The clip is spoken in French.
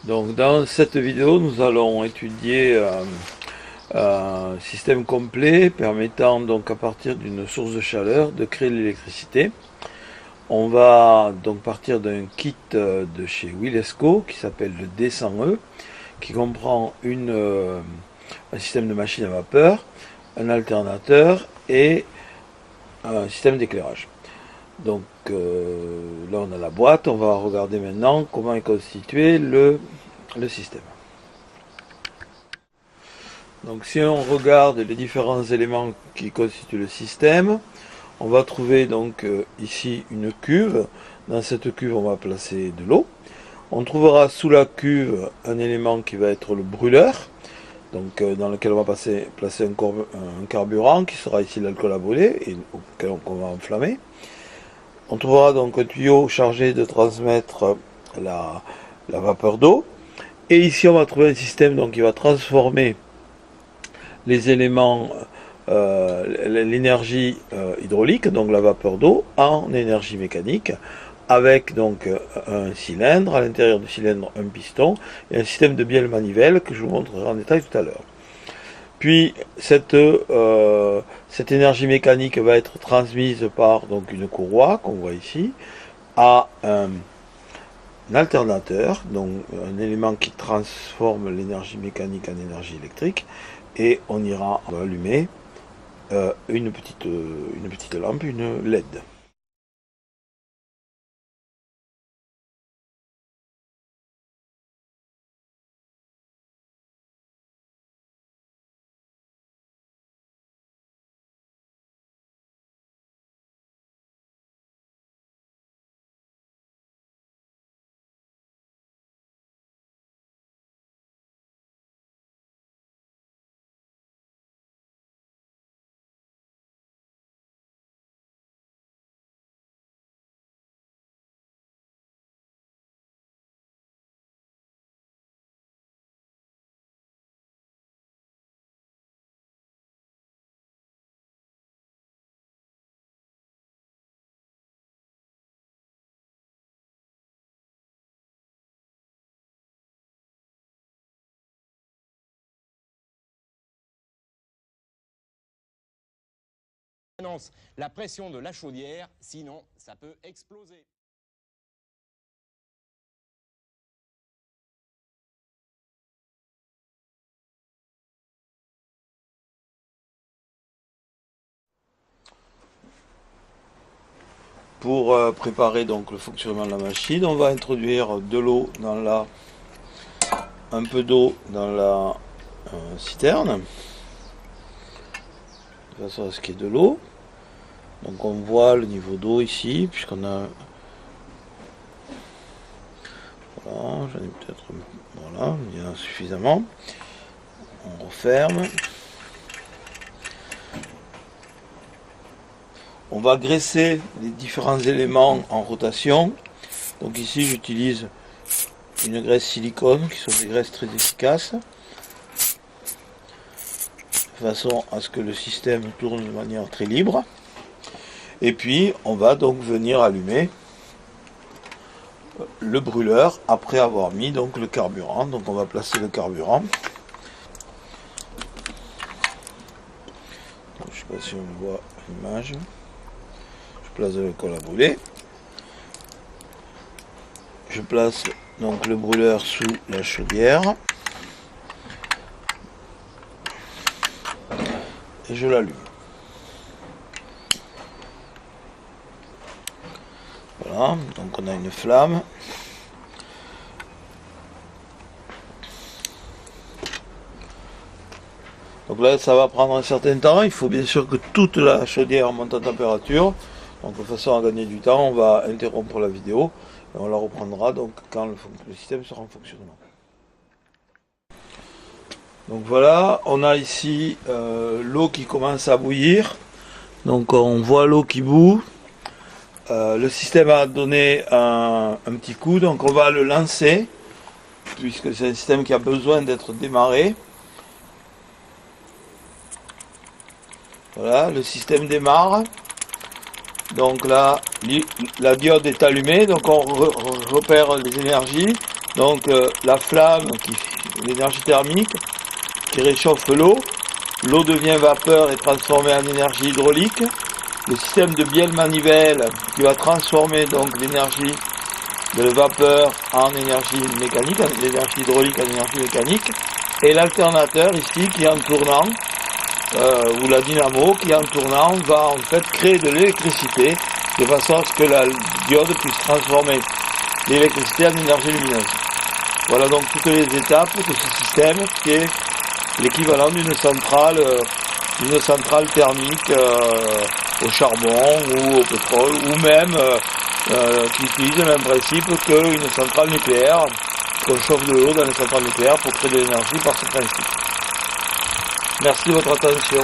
Donc dans cette vidéo, nous allons étudier un système complet permettant donc à partir d'une source de chaleur de créer de l'électricité. On va donc partir d'un kit de chez Willesco qui s'appelle le D100E, qui comprend un système de machine à vapeur, un alternateur et un système d'éclairage. Donc là on a la boîte, on va regarder maintenant comment est constitué le système. Donc si on regarde les différents éléments qui constituent le système, on va trouver donc ici une cuve. Dans cette cuve on va placer de l'eau. On trouvera sous la cuve un élément qui va être le brûleur, donc dans lequel on va placer un carburant qui sera ici l'alcool à brûler et auquel on va enflammer. On trouvera donc un tuyau chargé de transmettre la vapeur d'eau. Et ici on va trouver un système donc, qui va transformer les éléments, l'énergie hydraulique, donc la vapeur d'eau, en énergie mécanique, avec donc un cylindre, à l'intérieur du cylindre un piston, et un système de bielle manivelle que je vous montrerai en détail tout à l'heure. Puis cette énergie mécanique va être transmise par donc une courroie qu'on voit ici à un alternateur, donc un élément qui transforme l'énergie mécanique en énergie électrique, et on ira allumer une petite lampe, une LED. La pression de la chaudière, sinon ça peut exploser. Pour préparer donc le fonctionnement de la machine, on va introduire de l'eau dans un peu d'eau dans la citerne, de façon à ce qu'il y ait de l'eau. Donc on voit le niveau d'eau ici, puisqu'on a... Voilà, j'en ai peut-être... Voilà, il y en a suffisamment. On referme. On va graisser les différents éléments en rotation. Donc ici j'utilise une graisse silicone, qui sont des graisses très efficaces, de façon à ce que le système tourne de manière très libre. Et puis on va donc venir allumer le brûleur après avoir mis donc le carburant. Donc on va placer le carburant. Donc, je ne sais pas si on voit l'image. Je place de l'alcool à brûler. Je place donc le brûleur sous la chaudière et je l'allume. Voilà, donc on a une flamme. Donc là ça va prendre un certain temps, il faut bien sûr que toute la chaudière monte en température. Donc de façon à gagner du temps, on va interrompre la vidéo et on la reprendra donc quand le système sera en fonctionnement. Donc voilà, on a ici l'eau qui commence à bouillir. Donc on voit l'eau qui bout. Le système a donné un petit coup, donc on va le lancer, puisque c'est un système qui a besoin d'être démarré. Voilà, le système démarre. Donc là, la diode est allumée, donc on repère les énergies. Donc la flamme, l'énergie thermique, qui réchauffe l'eau. L'eau devient vapeur et transformée en énergie hydraulique. Le système de bielle-manivelle qui va transformer donc l'énergie de la vapeur en énergie mécanique, l'énergie hydraulique en énergie mécanique. Et l'alternateur ici qui en tournant, ou la dynamo qui en tournant va en fait créer de l'électricité de façon à ce que la diode puisse transformer l'électricité en énergie lumineuse. Voilà donc toutes les étapes de ce système qui est l'équivalent d'une centrale thermique au charbon ou au pétrole, ou même qui utilise le même principe qu'une centrale nucléaire, qu'on chauffe de l'eau dans les centrales nucléaires pour créer de l'énergie par ce principe. Merci de votre attention.